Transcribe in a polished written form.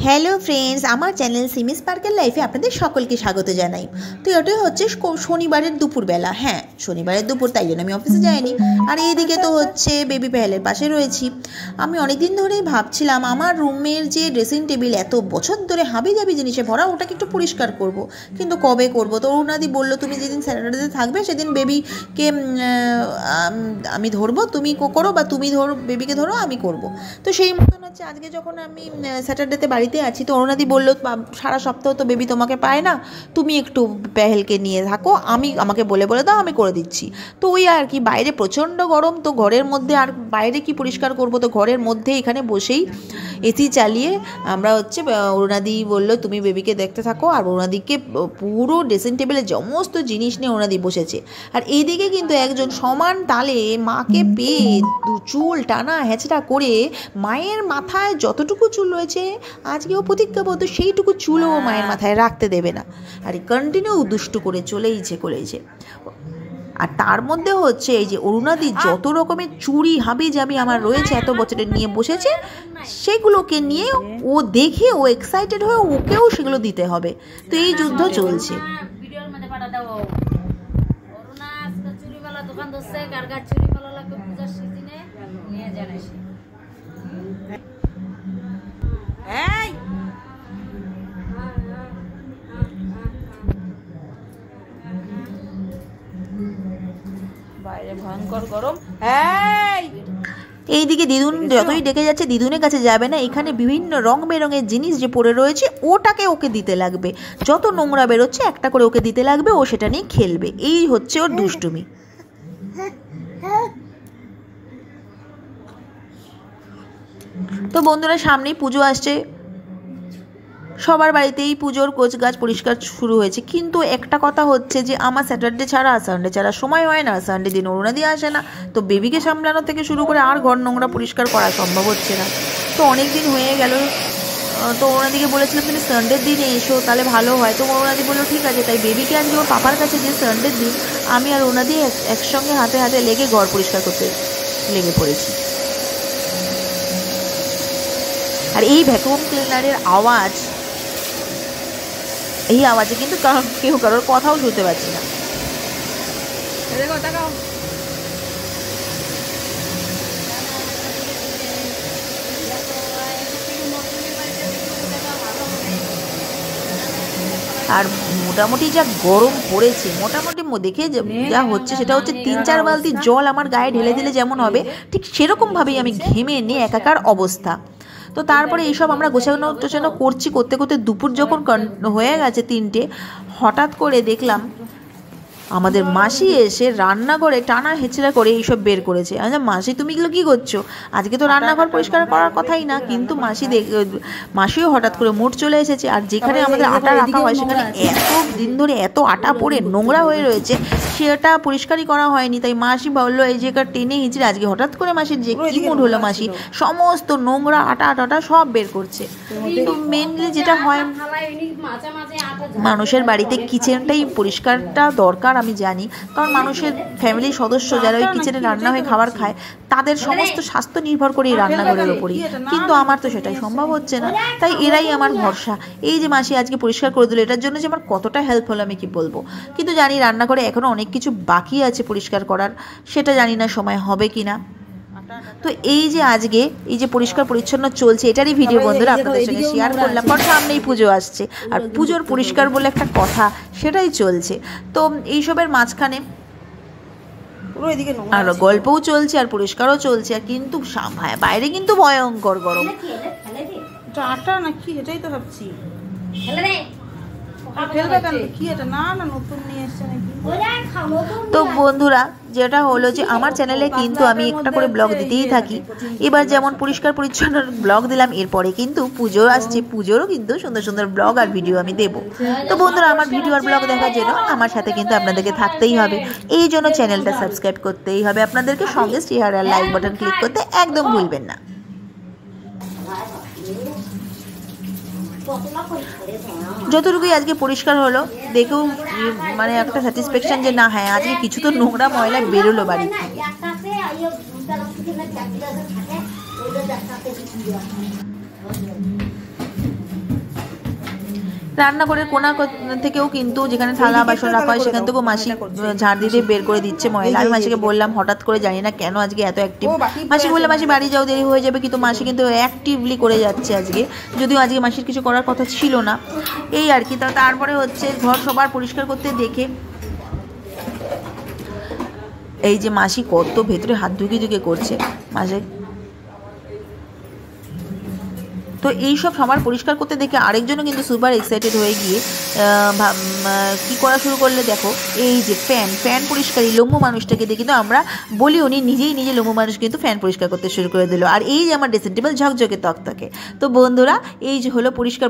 Hello friends, আমার channel Simi sparkle লাইফে আপনাদের সকলকে স্বাগত জানাই। তো এটাই হচ্ছে শনিবারের দুপুরবেলা। হ্যাঁ, শনিবারের দুপুর, তাই জন্য আমি অফিসে যাইনি। আর এইদিকে তো হচ্ছে বেবি প্যালের পাশে রয়েছি। আমি অনেক দিন ধরেই ভাবছিলাম আমার রুমের যে ড্রেসিং টেবিল এত বছর ধরে হাবি জাবি জিনিসে ভরা, ওটাকে একটু পরিষ্কার করব, কিন্তু কবে করব? তো অরুণাদি বললো তুমি যেদিন স্যাটারডেতে থাকবে সেদিন বেবিকে আমি ধরবো, তুমি করো, বা তুমি ধরো বেবিকে, ধরো আমি করব। তো সেই মতন হচ্ছে আজকে যখন আমি স্যাটারডেতে বাড়িতে আছি, তো অরুণাদি বললো সারা সপ্তাহ তো বেবি তোমাকে পায় না, তুমি একটু পেহেলকে নিয়ে থাকো, আমাকে বলে দাও, আমি করে দিচ্ছি। তো ওই আর কি, বাইরে প্রচণ্ড গরম, তো ঘরের মধ্যে আর বাইরে কি পরিষ্কার করব, তো ঘরের মধ্যে এখানে বসেই এসি চালিয়ে আমরা হচ্ছে অরুণাদি বললো তুমি বেবিকে দেখতে থাকো, আর অরুণাদিকে পুরো ড্রেসিং টেবিলে সমস্ত জিনিস নিয়ে অরুণাদি বসেছে। আর এইদিকে কিন্তু একজন সমান তালে মাকে পেয়ে চুল টানা হেঁচড়া করে মায়ের মাথায় যতটুকু চুল রয়েছে আজকেও প্রতিজ্ঞাবদ্ধ সেইটুকু চুলও মায়ের মাথায় রাখতে দেবে না। আর কন্টিনিউ দুষ্টু করে চলেইছে। আর তার মধ্যে হচ্ছে এই যে অরুণাদি যত রকমের চুড়ি হাবি জাবি আমার রয়েছে এত বছরের নিয়ে বসেছে, সেগুলোকে নিয়ে ও দেখে ও এক্সাইটেড হয়ে ওকেও সেগুলো দিতে হবে। তো এই যুদ্ধ চলছে। বাইরে ভয়ঙ্কর গরম। এইদিকে দিদুন যতই ডেকে যাচ্ছে, দিদুনের কাছে যাবে না, এখানে বিভিন্ন রং বেরঙের জিনিস যে পড়ে রয়েছে ওটাকে ওকে দিতে লাগবে। যত নোংরা বেরোচ্ছে একটা করে ওকে দিতে লাগবে, ও সেটা নিয়ে খেলবে। এই হচ্ছে ওর দুষ্টুমি। তো বন্ধুরা, সামনেই পুজো আসছে, সবার বাড়িতেই পুজোর কোচগাছ পরিষ্কার শুরু হয়েছে। কিন্তু একটা কথা হচ্ছে যে আমার স্যাটারডে ছাড়া সানডে ছাড়া সময় হয় না। সানডে দিন অরুণাদি আসে না, তো বেবিকে সামলানো থেকে শুরু করে আর ঘর নোংরা পরিষ্কার করা সম্ভব হচ্ছে না। তো অনেক দিন হয়ে গেল। তো অরুণাদিকে বলেছিলাম তুমি সানডের দিনে এসো, তাহলে ভালো হয়। তো অরুণাদি বললো ঠিক আছে। তাই বেবিকে আজকে ওর পাপার কাছে যে সানডের দিন আমি আর অরুণাদি একসঙ্গে হাতে হাতে লেগে ঘর পরিষ্কার করতে লেগে পড়েছি। আর এই ভ্যাকুয়াম ক্লিনারের আওয়াজ, এই আওয়াজে কিন্তু কেউ কারোর কথাও শুনতে পাচ্ছি না। আর মোটামুটি যা গরম পড়েছে, মোটামুটি দেখে যা হচ্ছে সেটা হচ্ছে 3-4 বালতি জল আমার গায়ে ঢেলে দিলে যেমন হবে, ঠিক সেরকমভাবেই আমি ঘেমে নিয়ে একাকার অবস্থা। তো তারপরে এইসব আমরা গোছানো করতে করতে দুপুর যখন হয়ে গেছে 3টে, হঠাৎ করে দেখলাম আমাদের মাসি এসে রান্নাঘরে টানা হেঁচড়া করে এইসব বের করেছে। আচ্ছা মাসি, তুমি এগুলো কী করছো? আজকে তো রান্নাঘর পরিষ্কার করার কথাই না, কিন্তু মাসিও হঠাৎ করে মুড চলে এসেছে। আর যেখানে আমাদের আটা রাখা হয় সেখানে এত দিন ধরে এত আটা পড়ে নোংরা হয়ে রয়েছে, সেটা পরিষ্কারই করা হয়নি। তাই মাসি বললো এই যে টেনে হিঁচড়ে আজকে হঠাৎ করে মাসির যে কি মুড হলো, মাসি সমস্ত নোংরা আটা সব বের করছে। তো মেনলি যেটা হয়, মানুষের বাড়িতে কিচেনটাই পরিষ্কারটা দরকার আমি জানি, কারণ মানুষের ফ্যামিলির সদস্য যারা ওই কিচেনে রান্না হয়ে খাবার খায় তাদের সমস্ত স্বাস্থ্য নির্ভর করে এই রান্নাঘরের ওপরই। কিন্তু আমার তো সেটাই সম্ভব হচ্ছে না, তাই এরাই আমার ভরসা। এই যে মাসি আজকে পরিষ্কার করে দিল, এটার জন্য যে আমার কতটা হেল্প হলো আমি কি বলবো। কিন্তু জানি রান্নাঘরে এখনও অনেক কিছু বাকি আছে পরিষ্কার করার, সেটা জানি না সময় হবে কি না। তো এই যে আজকে এই যে পরিষ্কার পরিচ্ছন্ন চলছে, এটারই ভিডিও বন্ধুরা আপনাদের সঙ্গে শেয়ার করলাম, কারণ সামনেই পুজো আসছে আর পুজোর পরিষ্কার বলে একটা কথা, সেটাই চলছে। তো এইসবের মাঝখানে আর গল্পও চলছে আর পরিষ্কারও চলছে, আর কিন্তু বাইরে কিন্তু ভয়ঙ্কর গরম। আটা নাকি এটাই তো ভাবছি। তো বন্ধুরা, যেটা হলো যে আমার চ্যানেলে কিন্তু আমি একটা করে ব্লগ দিতেই থাকি। এবার যেমন পরিষ্কার পরিচ্ছন্ন ব্লগ দিলাম, এরপরে কিন্তু পুজো আসছে, পুজোরও কিন্তু সুন্দর সুন্দর ব্লগ আর ভিডিও আমি দেবো। তো বন্ধুরা, আমার ভিডিও আর ব্লগ দেখার জন্য আমার সাথে কিন্তু আপনাদেরকে থাকতেই হবে। এই জন্য চ্যানেলটা সাবস্ক্রাইব করতেই হবে আপনাদেরকে, সঙ্গে শেয়ার আর লাইক বাটন ক্লিক করতে একদম ভুলবেন না। যতটুকুই আজকে পরিষ্কার হলো দেখেও মানে একটা স্যাটিসফ্যাকশন যে না, হ্যাঁ আজকে কিছু তো নোংরা ময়লা বেরোলো বাড়ি থেকে। রান্নাঘরের কোনা থেকেও কিন্তু যেখানে থালা বাসন রাখা হয় সেখান থেকেও মাসি ঝাড় দিতে বের করে দিচ্ছে ময়লা। আমি মাসিকে বললাম হঠাৎ করে, জানি না কেন আজকে এত অ্যাক্টিভ। মাসি বললাম মাসি বাড়ি যাও, দেরি হয়ে যাবে, কিন্তু মাসি কিন্তু অ্যাক্টিভলি করে যাচ্ছে আজকে, যদিও আজকে মাসির কিছু করার কথা ছিল না। এই আর কি। তারপরে হচ্ছে ঘর সবার পরিষ্কার করতে দেখে এই যে মাসি কত ভেতরে হাত ঢুকে করছে মাসে। তো এইসব সবার পরিষ্কার করতে দেখে আরেকজনও কিন্তু সুপার এক্সাইটেড হয়ে গিয়ে কি করা শুরু করলে দেখো, এই যে ফ্যান পরিষ্কারী লম্বু মানুষটাকে দেখে কিন্তু আমরা বলি উনি নিজে লম্বু মানুষ কিন্তু ফ্যান পরিষ্কার করতে শুরু করে দিল। আর এই যে আমার ড্রেসিং টেবিল ঝকঝকে তকতকে। তো বন্ধুরা, এই যে হলো পরিষ্কার